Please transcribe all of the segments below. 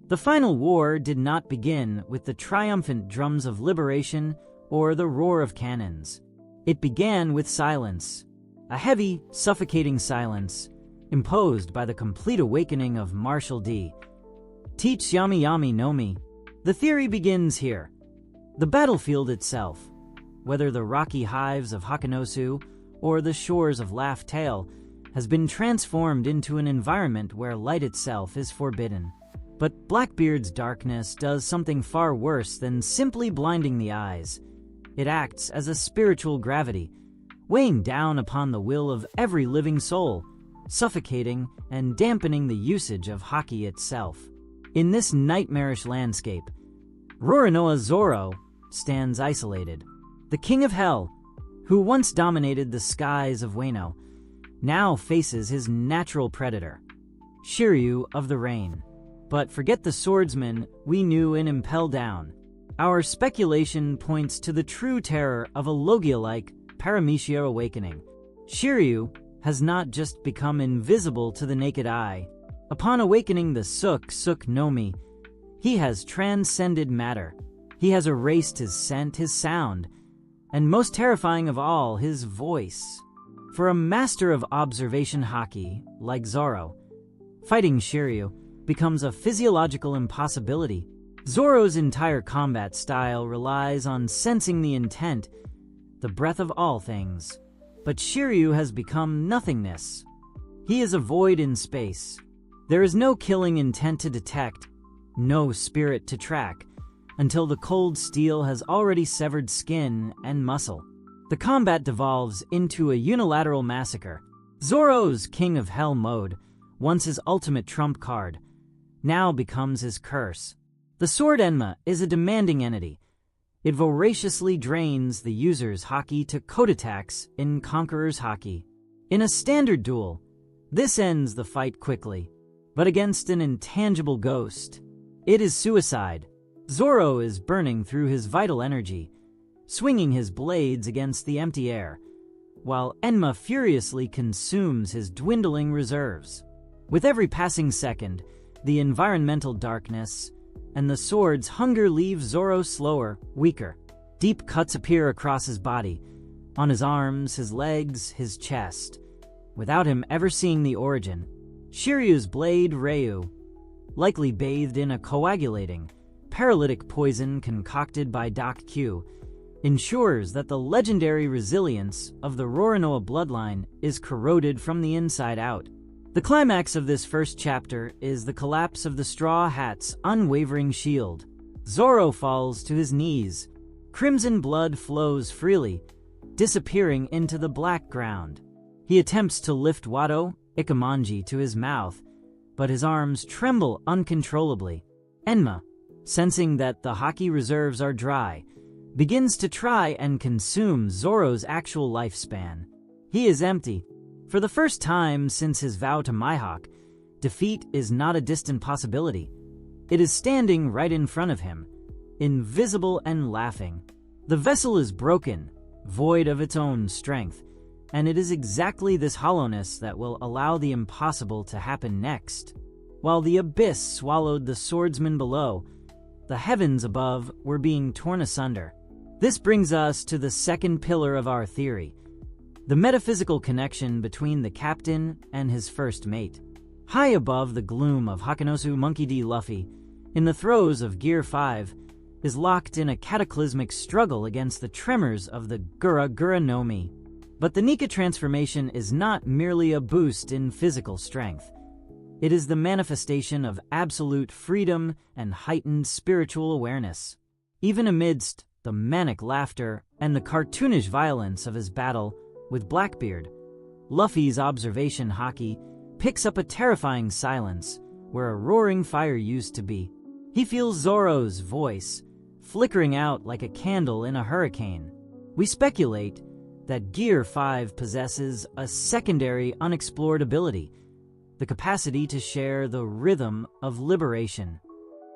The final war did not begin with the triumphant drums of liberation or the roar of cannons. It began with silence, a heavy, suffocating silence imposed by the complete awakening of Marshal D. Teach Yami Yami no Mi. The theory begins here. The battlefield itself, whether the rocky hives of Hakanosu or the shores of Laugh Tale, has been transformed into an environment where light itself is forbidden. But Blackbeard's darkness does something far worse than simply blinding the eyes. It acts as a spiritual gravity, weighing down upon the will of every living soul, suffocating and dampening the usage of Haki itself. In this nightmarish landscape, Roronoa Zoro stands isolated. The king of hell, who once dominated the skies of Wano, now faces his natural predator, Shiryu of the Rain. But forget the swordsman we knew in Impel Down. Our speculation points to the true terror of a Logia-like Paramecia awakening. Shiryu has not just become invisible to the naked eye. Upon awakening the Suk no Mi, he has transcended matter. He has erased his scent, his sound, and most terrifying of all, his voice. For a master of observation Haki, like Zoro, fighting Shiryu becomes a physiological impossibility. Zoro's entire combat style relies on sensing the intent, the breath of all things. But Shiryu has become nothingness. He is a void in space. There is no killing intent to detect, no spirit to track, until the cold steel has already severed skin and muscle. The combat devolves into a unilateral massacre. Zoro's King of Hell mode, once his ultimate trump card, now becomes his curse. The sword Enma is a demanding entity. It voraciously drains the user's Haki to code attacks in Conqueror's Haki. In a standard duel, this ends the fight quickly, but against an intangible ghost, it is suicide. Zoro is burning through his vital energy, swinging his blades against the empty air, while Enma furiously consumes his dwindling reserves. With every passing second, the environmental darkness and the sword's hunger leave Zoro slower, weaker. Deep cuts appear across his body, on his arms, his legs, his chest, without him ever seeing the origin. Shiryu's blade Ryu, likely bathed in a coagulating, paralytic poison concocted by Doc Q, ensures that the legendary resilience of the Roronoa bloodline is corroded from the inside out. The climax of this first chapter is the collapse of the Straw Hat's unwavering shield. Zoro falls to his knees. Crimson blood flows freely, disappearing into the black ground. He attempts to lift Wado Ikamanji to his mouth, but his arms tremble uncontrollably. Enma, sensing that the Haki reserves are dry, begins to try and consume Zoro's actual lifespan. He is empty. For the first time since his vow to Mihawk, defeat is not a distant possibility. It is standing right in front of him, invisible and laughing. The vessel is broken, void of its own strength, and it is exactly this hollowness that will allow the impossible to happen next. While the abyss swallowed the swordsman below, the heavens above were being torn asunder. This brings us to the second pillar of our theory, the metaphysical connection between the captain and his first mate. High above the gloom of Hakanosu, Monkey D. Luffy, in the throes of Gear 5, is locked in a cataclysmic struggle against the tremors of the Gura no Mi. But the Nika transformation is not merely a boost in physical strength. It is the manifestation of absolute freedom and heightened spiritual awareness. Even amidst the manic laughter and the cartoonish violence of his battle with Blackbeard, Luffy's observation Haki picks up a terrifying silence where a roaring fire used to be. He feels Zoro's voice flickering out like a candle in a hurricane. We speculate that Gear 5 possesses a secondary unexplored ability, the capacity to share the rhythm of liberation.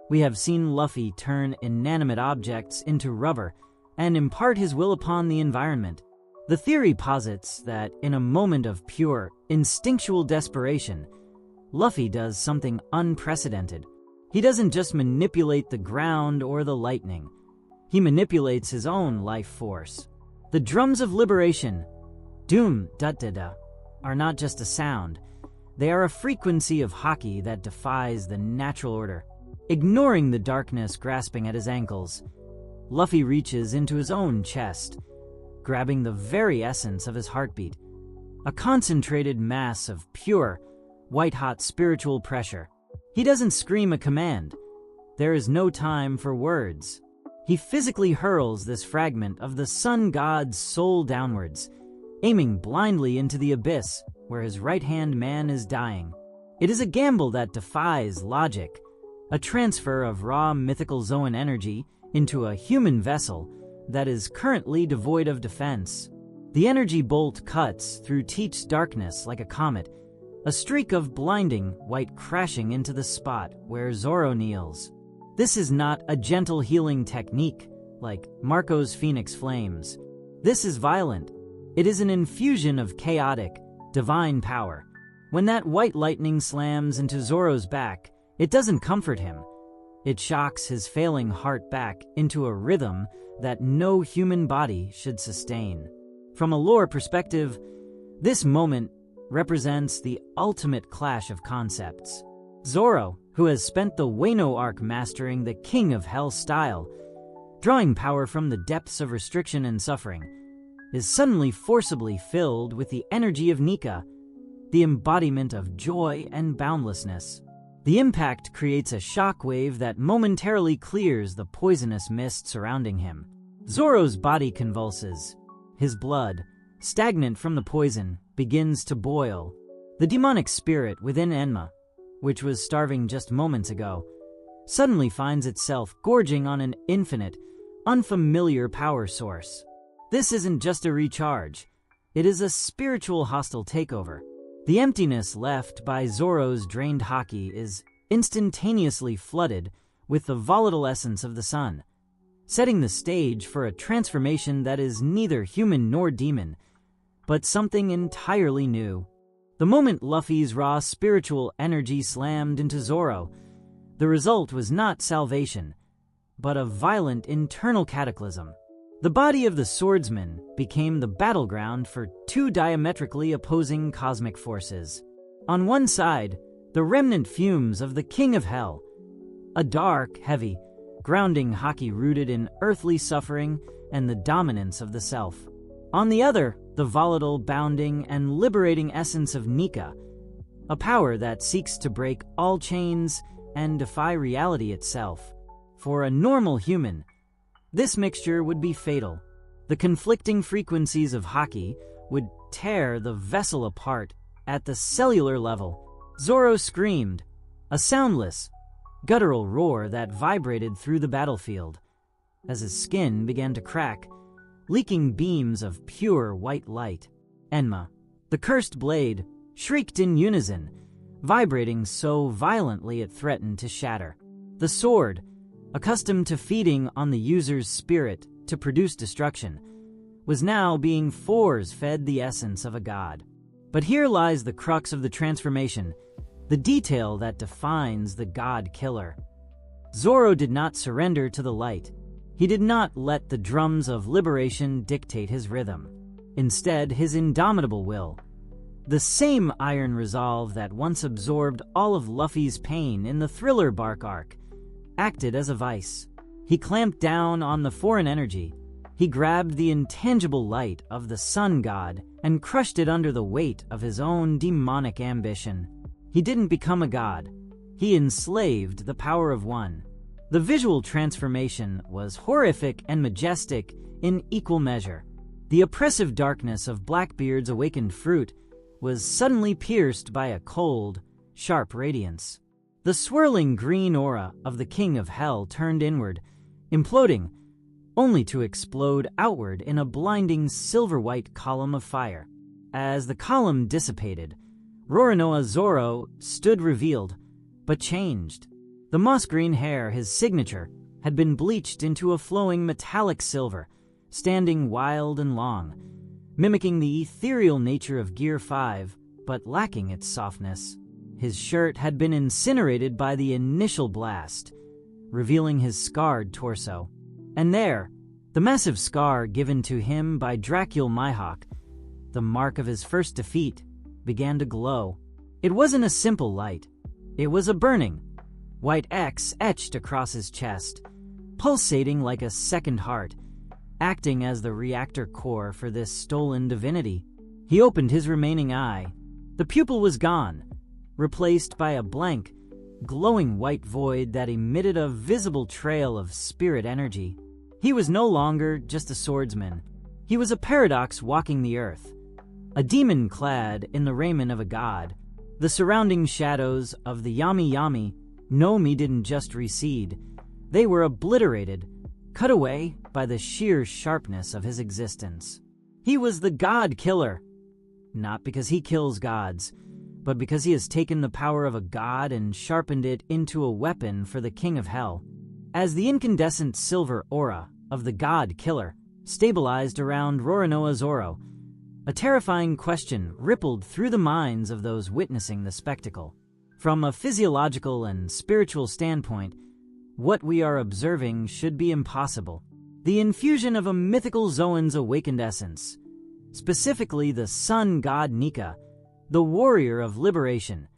We have seen Luffy turn inanimate objects into rubber and impart his will upon the environment. The theory posits that in a moment of pure, instinctual desperation, Luffy does something unprecedented. He doesn't just manipulate the ground or the lightning. He manipulates his own life force. The drums of liberation, doom da da da, are not just a sound. They are a frequency of haki that defies the natural order. Ignoring the darkness grasping at his ankles, Luffy reaches into his own chest, grabbing the very essence of his heartbeat, a concentrated mass of pure, white-hot spiritual pressure. He doesn't scream a command. There is no time for words. He physically hurls this fragment of the sun god's soul downwards, aiming blindly into the abyss where his right-hand man is dying. It is a gamble that defies logic, a transfer of raw mythical Zoan energy into a human vessel that is currently devoid of defense. The energy bolt cuts through Teach's darkness like a comet, a streak of blinding white crashing into the spot where Zoro kneels. This is not a gentle healing technique like Marco's Phoenix Flames. This is violent. It is an infusion of chaotic, divine power. When that white lightning slams into Zoro's back, it doesn't comfort him. It shocks his failing heart back into a rhythm that no human body should sustain. From a lore perspective, this moment represents the ultimate clash of concepts. Zoro, who has spent the Wano arc mastering the King of Hell style, drawing power from the depths of restriction and suffering, is suddenly forcibly filled with the energy of Nika, the embodiment of joy and boundlessness. The impact creates a shockwave that momentarily clears the poisonous mist surrounding him. Zoro's body convulses. His blood, stagnant from the poison, begins to boil. The demonic spirit within Enma, which was starving just moments ago, suddenly finds itself gorging on an infinite, unfamiliar power source. This isn't just a recharge. It is a spiritual hostile takeover. The emptiness left by Zoro's drained haki is instantaneously flooded with the volatile essence of the sun, setting the stage for a transformation that is neither human nor demon, but something entirely new. The moment Luffy's raw spiritual energy slammed into Zoro, the result was not salvation, but a violent internal cataclysm. The body of the swordsman became the battleground for two diametrically opposing cosmic forces. On one side, the remnant fumes of the King of Hell, a dark, heavy, grounding haki rooted in earthly suffering and the dominance of the self. On the other, the volatile, bounding, and liberating essence of Nika, a power that seeks to break all chains and defy reality itself. For a normal human, this mixture would be fatal. The conflicting frequencies of haki would tear the vessel apart at the cellular level. Zoro screamed, a soundless, guttural roar that vibrated through the battlefield, as his skin began to crack, leaking beams of pure white light. Enma, the cursed blade, shrieked in unison, vibrating so violently it threatened to shatter. The sword, accustomed to feeding on the user's spirit to produce destruction, was now being force-fed the essence of a god. But here lies the crux of the transformation, the detail that defines the god killer. Zoro did not surrender to the light. He did not let the drums of liberation dictate his rhythm. Instead, his indomitable will, the same iron resolve that once absorbed all of Luffy's pain in the Thriller Bark arc, acted as a vice. He clamped down on the foreign energy. He grabbed the intangible light of the sun god and crushed it under the weight of his own demonic ambition. He didn't become a god. He enslaved the power of one. The visual transformation was horrific and majestic in equal measure. The oppressive darkness of Blackbeard's awakened fruit was suddenly pierced by a cold, sharp radiance. The swirling green aura of the King of Hell turned inward, imploding, only to explode outward in a blinding silver-white column of fire. As the column dissipated, Roronoa Zoro stood revealed, but changed. The moss-green hair, his signature, had been bleached into a flowing metallic silver, standing wild and long, mimicking the ethereal nature of Gear 5, but lacking its softness. His shirt had been incinerated by the initial blast, revealing his scarred torso. And there, the massive scar given to him by Dracul Mihawk, the mark of his first defeat, began to glow. It wasn't a simple light. It was a burning, white X etched across his chest, pulsating like a second heart, acting as the reactor core for this stolen divinity. He opened his remaining eye. The pupil was gone, replaced by a blank, glowing white void that emitted a visible trail of spirit energy. He was no longer just a swordsman. He was a paradox walking the earth, a demon clad in the raiment of a god. The surrounding shadows of the Yami Yami Nomi didn't just recede. They were obliterated, cut away by the sheer sharpness of his existence. He was the god killer, not because he kills gods, but because he has taken the power of a god and sharpened it into a weapon for the king of hell. As the incandescent silver aura of the god killer stabilized around Roronoa Zoro, a terrifying question rippled through the minds of those witnessing the spectacle. From a physiological and spiritual standpoint, what we are observing should be impossible. The infusion of a mythical Zoan's awakened essence, specifically the sun god Nika, the warrior of liberation,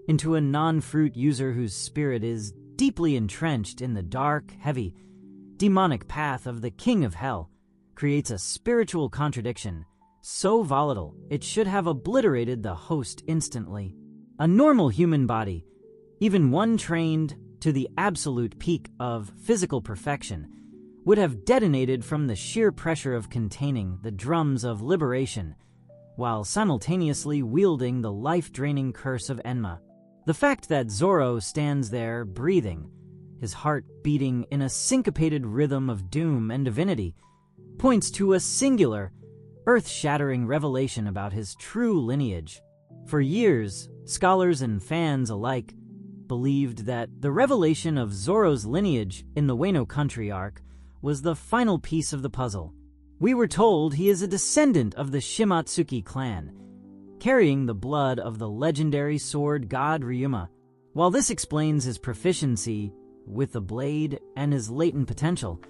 into a non-fruit user whose spirit is deeply entrenched in the dark, heavy, demonic path of the king of hell, creates a spiritual contradiction so volatile it should have obliterated the host instantly. A normal human body, even one trained to the absolute peak of physical perfection, would have detonated from the sheer pressure of containing the drums of liberation, while simultaneously wielding the life-draining curse of Enma. The fact that Zoro stands there breathing, his heart beating in a syncopated rhythm of doom and divinity, points to a singular, earth-shattering revelation about his true lineage. For years, scholars and fans alike believed that the revelation of Zoro's lineage in the Wano Country arc was the final piece of the puzzle. We were told he is a descendant of the Shimatsuki clan, carrying the blood of the legendary sword god Ryuma. While this explains his proficiency with the blade and his latent potential,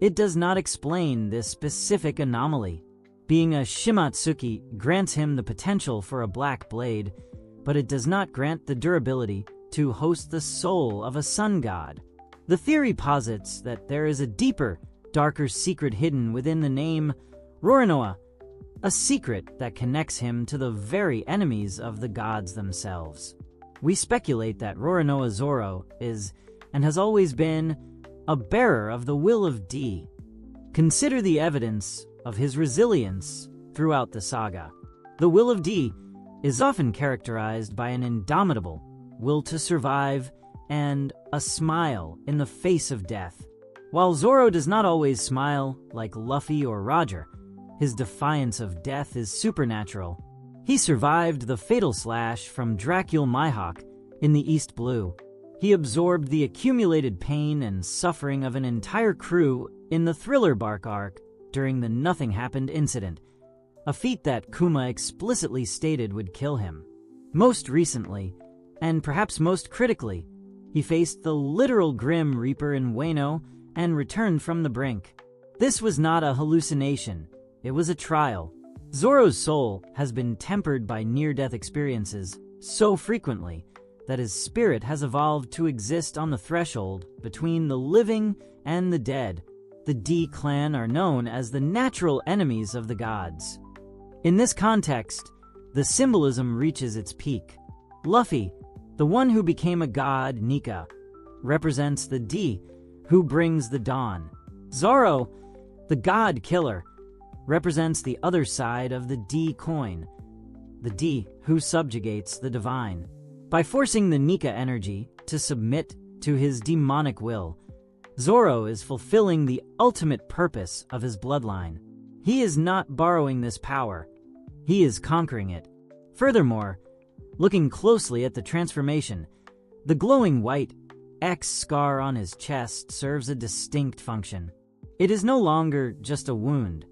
it does not explain this specific anomaly. Being a Shimatsuki grants him the potential for a black blade, but it does not grant the durability to host the soul of a sun god. The theory posits that there is a deeper, darker secret hidden within the name Roronoa, a secret that connects him to the very enemies of the gods themselves. We speculate that Roronoa Zoro is, and has always been, a bearer of the will of D. Consider the evidence of his resilience throughout the saga. The will of D is often characterized by an indomitable will to survive and a smile in the face of death. While Zoro does not always smile like Luffy or Roger, his defiance of death is supernatural. He survived the fatal slash from Dracul Mihawk in the East Blue. He absorbed the accumulated pain and suffering of an entire crew in the Thriller Bark arc during the Nothing Happened incident, a feat that Kuma explicitly stated would kill him. Most recently, and perhaps most critically, he faced the literal Grim Reaper in Wano and returned from the brink. This was not a hallucination, it was a trial. Zoro's soul has been tempered by near-death experiences so frequently that his spirit has evolved to exist on the threshold between the living and the dead. The D clan are known as the natural enemies of the gods. In this context, the symbolism reaches its peak. Luffy, the one who became a god, Nika, represents the D, who brings the dawn. Zoro, the god killer, represents the other side of the D coin, the D who subjugates the divine. By forcing the Nika energy to submit to his demonic will, Zoro is fulfilling the ultimate purpose of his bloodline. He is not borrowing this power, he is conquering it. Furthermore, looking closely at the transformation, the glowing white X scar on his chest serves a distinct function. It is no longer just a wound.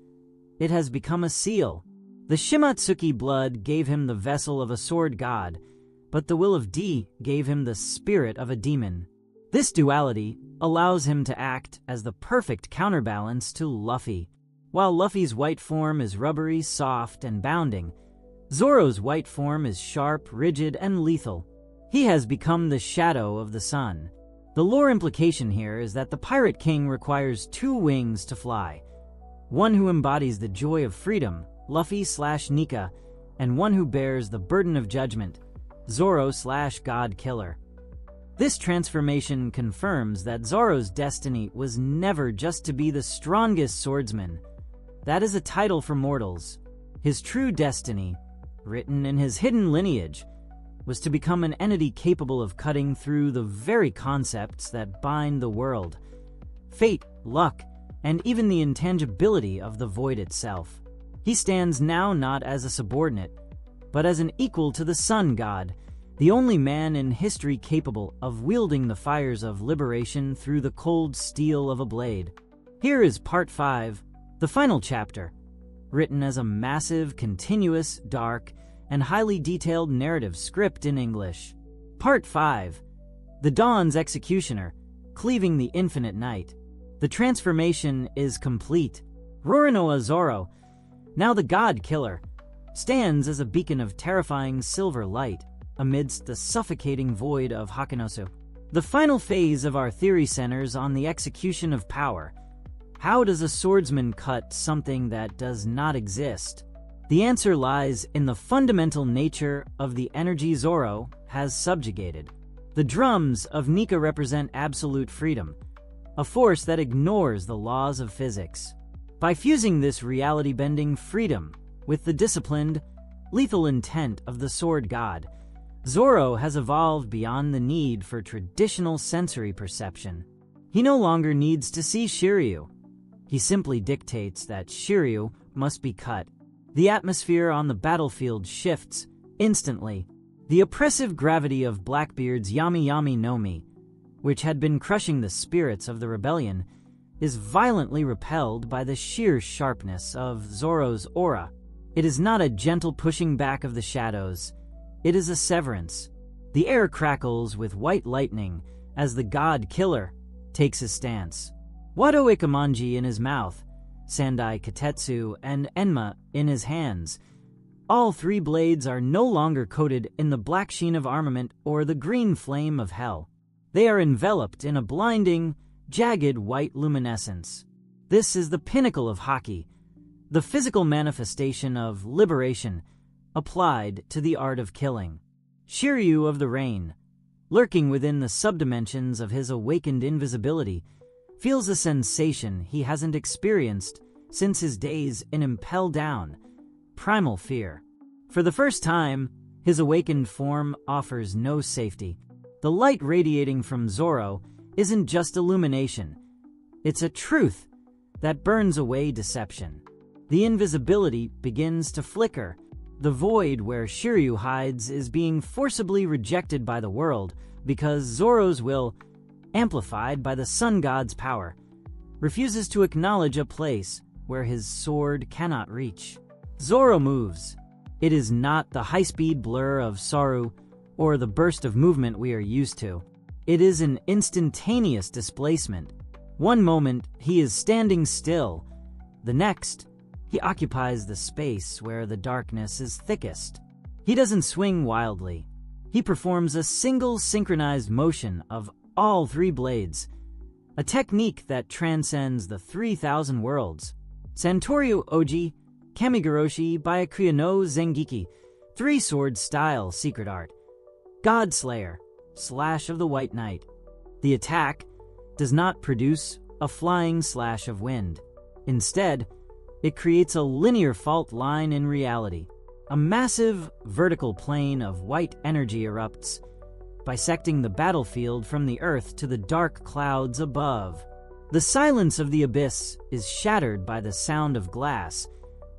It has become a seal. The Shimatsuki blood gave him the vessel of a sword god, but the will of D gave him the spirit of a demon. This duality allows him to act as the perfect counterbalance to Luffy. While Luffy's white form is rubbery, soft, and bounding, Zoro's white form is sharp, rigid, and lethal. He has become the shadow of the sun. The lore implication here is that the Pirate King requires two wings to fly. One who embodies the joy of freedom, Luffy/Nika, and one who bears the burden of judgment, Zoro/God Killer. This transformation confirms that Zoro's destiny was never just to be the strongest swordsman. That is a title for mortals. His true destiny, written in his hidden lineage, was to become an entity capable of cutting through the very concepts that bind the world: fate, luck, and even the intangibility of the void itself. He stands now not as a subordinate, but as an equal to the sun god, the only man in history capable of wielding the fires of liberation through the cold steel of a blade. Here is Part 5, the final chapter, written as a massive, continuous, dark, and highly detailed narrative script in English. Part 5, The Dawn's Executioner, Cleaving the Infinite Night. The transformation is complete. Roronoa Zoro, now the God Killer, stands as a beacon of terrifying silver light amidst the suffocating void of Hakunosu. The final phase of our theory centers on the execution of power. How does a swordsman cut something that does not exist? The answer lies in the fundamental nature of the energy Zoro has subjugated. The drums of Nika represent absolute freedom, a force that ignores the laws of physics. By fusing this reality-bending freedom with the disciplined, lethal intent of the sword god, Zoro has evolved beyond the need for traditional sensory perception. He no longer needs to see Shiryu. He simply dictates that Shiryu must be cut. The atmosphere on the battlefield shifts instantly. The oppressive gravity of Blackbeard's Yami Yami no Mi, which had been crushing the spirits of the rebellion, is violently repelled by the sheer sharpness of Zoro's aura. It is not a gentle pushing back of the shadows. It is a severance. The air crackles with white lightning as the God Killer takes his stance. Wado Ikamanji in his mouth, Sandai Katetsu, and Enma in his hands. All three blades are no longer coated in the black sheen of armament or the green flame of hell. They are enveloped in a blinding, jagged white luminescence. This is the pinnacle of Haki, the physical manifestation of liberation applied to the art of killing. Shiryu of the Rain, lurking within the subdimensions of his awakened invisibility, feels a sensation he hasn't experienced since his days in Impel Down: primal fear. For the first time, his awakened form offers no safety. The light radiating from Zoro isn't just illumination. It's a truth that burns away deception. The invisibility begins to flicker. The void where Shiryu hides is being forcibly rejected by the world because Zoro's will, amplified by the sun god's power, refuses to acknowledge a place where his sword cannot reach. Zoro moves. It is not the high-speed blur of Saru or the burst of movement we are used to. It is an instantaneous displacement. One moment, he is standing still. The next, he occupies the space where the darkness is thickest. He doesn't swing wildly. He performs a single synchronized motion of all three blades, a technique that transcends the 3,000 worlds. Santoryu Oji, Kamigoroshi Byakuya no Zengiki, three-sword style secret art. Godslayer, slash of the White Knight. The attack does not produce a flying slash of wind. Instead, it creates a linear fault line in reality. A massive vertical plane of white energy erupts, bisecting the battlefield from the earth to the dark clouds above. The silence of the abyss is shattered by the sound of glass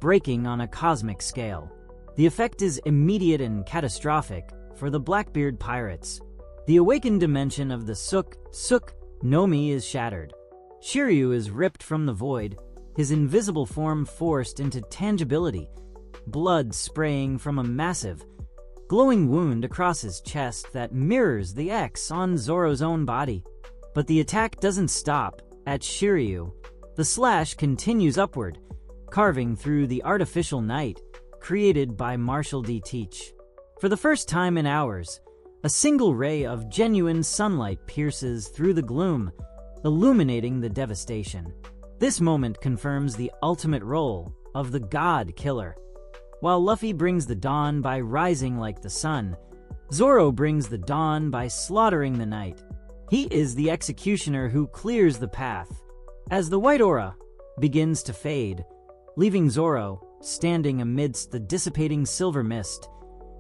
breaking on a cosmic scale. The effect is immediate and catastrophic for the Blackbeard pirates. The awakened dimension of the Suk no Mi is shattered. Shiryu is ripped from the void, his invisible form forced into tangibility, blood spraying from a massive, glowing wound across his chest that mirrors the X on Zoro's own body. But the attack doesn't stop at Shiryu. The slash continues upward, carving through the artificial night created by Marshall D. Teach. For the first time in hours, a single ray of genuine sunlight pierces through the gloom, illuminating the devastation. This moment confirms the ultimate role of the God Killer. While Luffy brings the dawn by rising like the sun, Zoro brings the dawn by slaughtering the night. He is the executioner who clears the path. As the white aura begins to fade, leaving Zoro standing amidst the dissipating silver mist,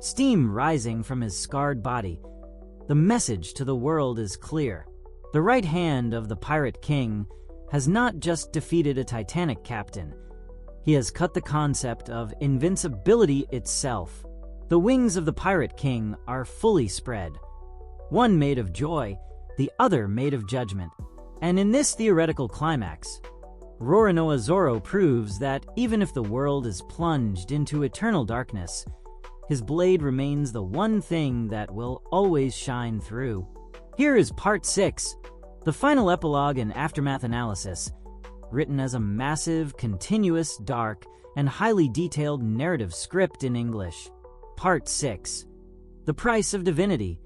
steam rising from his scarred body, the message to the world is clear. The right hand of the Pirate King has not just defeated a Titanic captain, he has cut the concept of invincibility itself. The wings of the Pirate King are fully spread, one made of joy, the other made of judgment. And in this theoretical climax, Roronoa Zoro proves that even if the world is plunged into eternal darkness, his blade remains the one thing that will always shine through. Here is Part 6, the final epilogue and aftermath analysis, written as a massive, continuous, dark, and highly detailed narrative script in English. Part 6. The Price of Divinity,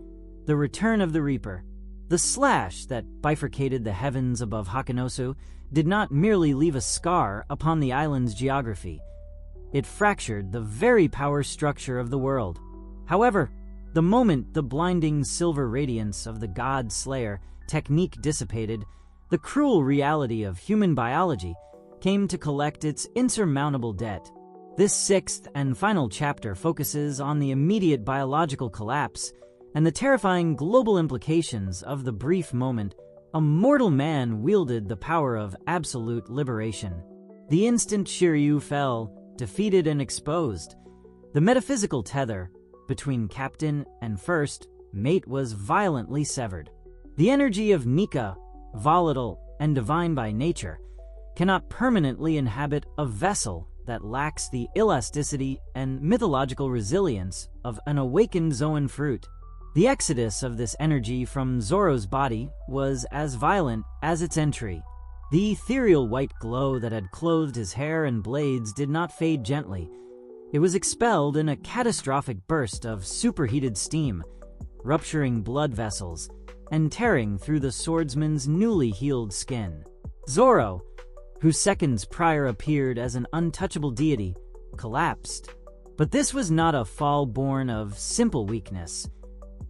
the Return of the Reaper. The slash that bifurcated the heavens above Hakanosu did not merely leave a scar upon the island's geography. It fractured the very power structure of the world. However, the moment the blinding silver radiance of the God Slayer technique dissipated, the cruel reality of human biology came to collect its insurmountable debt. This sixth and final chapter focuses on the immediate biological collapse and the terrifying global implications of the brief moment a mortal man wielded the power of absolute liberation. The instant Shiryu fell, defeated and exposed, the metaphysical tether between captain and first mate was violently severed. The energy of Nika, volatile and divine by nature, cannot permanently inhabit a vessel that lacks the elasticity and mythological resilience of an awakened Zoan fruit. The exodus of this energy from Zoro's body was as violent as its entry. The ethereal white glow that had clothed his hair and blades did not fade gently. It was expelled in a catastrophic burst of superheated steam, rupturing blood vessels and tearing through the swordsman's newly healed skin. Zoro, who seconds prior appeared as an untouchable deity, collapsed. But this was not a fall born of simple weakness.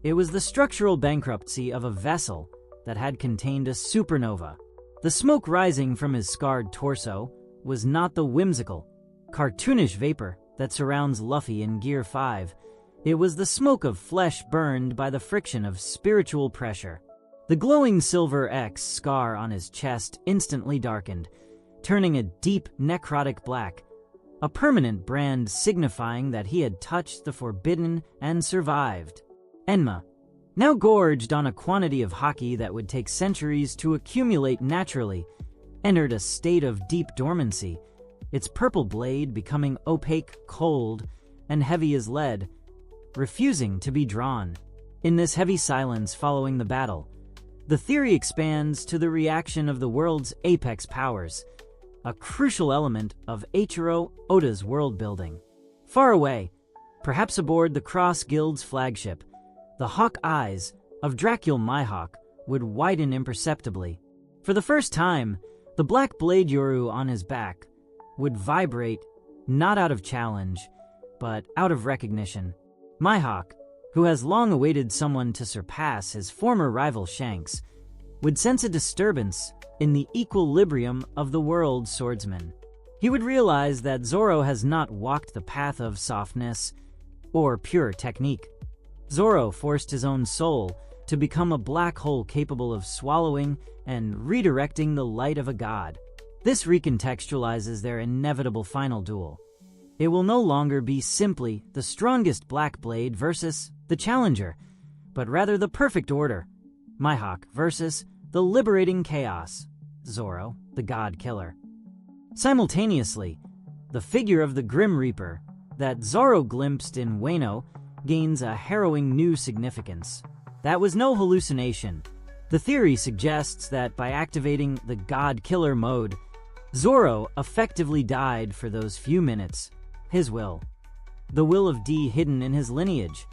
It was the structural bankruptcy of a vessel that had contained a supernova. The smoke rising from his scarred torso was not the whimsical, cartoonish vapor that surrounds Luffy in Gear 5. It was the smoke of flesh burned by the friction of spiritual pressure. The glowing silver X scar on his chest instantly darkened, turning a deep necrotic black, a permanent brand signifying that he had touched the forbidden and survived. Enma, now gorged on a quantity of haki that would take centuries to accumulate naturally, entered a state of deep dormancy, its purple blade becoming opaque, cold, and heavy as lead, refusing to be drawn. In this heavy silence following the battle, the theory expands to the reaction of the world's apex powers, a crucial element of Eiichiro Oda's world-building. Far away, perhaps aboard the Cross Guild's flagship, the hawk eyes of Dracul Mihawk would widen imperceptibly. For the first time, the black blade Yoru on his back would vibrate not out of challenge, but out of recognition. Mihawk, who has long awaited someone to surpass his former rival Shanks, would sense a disturbance in the equilibrium of the world's swordsman. He would realize that Zoro has not walked the path of softness or pure technique. Zoro forced his own soul to become a black hole capable of swallowing and redirecting the light of a god. This recontextualizes their inevitable final duel. It will no longer be simply the strongest black blade versus the challenger, but rather the perfect order, Mihawk versus the liberating chaos, Zoro, the god killer. Simultaneously, the figure of the Grim Reaper that Zoro glimpsed in Wano gains a harrowing new significance. That was no hallucination. The theory suggests that by activating the God Killer mode, Zoro effectively died for those few minutes. His will, the will of D hidden in his lineage,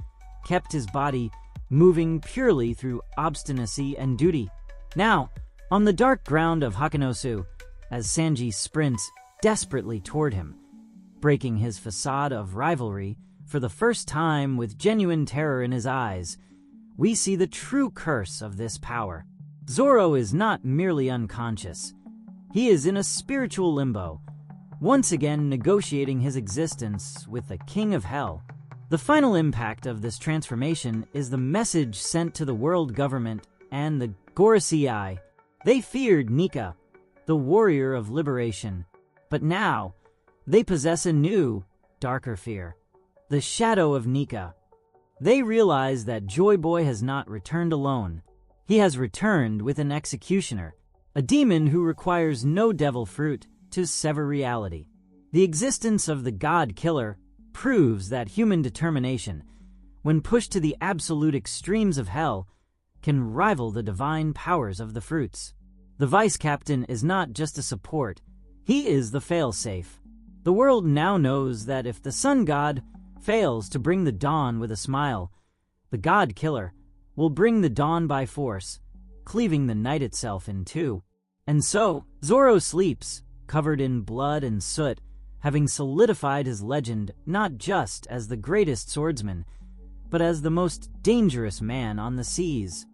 kept his body moving purely through obstinacy and duty. Now, on the dark ground of Hakanosu, as Sanji sprints desperately toward him, breaking his facade of rivalry for the first time with genuine terror in his eyes, we see the true curse of this power. Zoro is not merely unconscious. He is in a spiritual limbo, once again negotiating his existence with the King of Hell. The final impact of this transformation is the message sent to the world government and the Gorosei. They feared Nika, the warrior of liberation, but now they possess a new, darker fear, the shadow of Nika. They realize that Joy Boy has not returned alone. He has returned with an executioner, a demon who requires no devil fruit to sever reality. The existence of the God Killer proves that human determination, when pushed to the absolute extremes of hell, can rival the divine powers of the fruits. The Vice Captain is not just a support, he is the failsafe. The world now knows that if the Sun God fails to bring the dawn with a smile, the God Killer will bring the dawn by force, cleaving the night itself in two. And so, Zoro sleeps, covered in blood and soot, having solidified his legend not just as the greatest swordsman, but as the most dangerous man on the seas.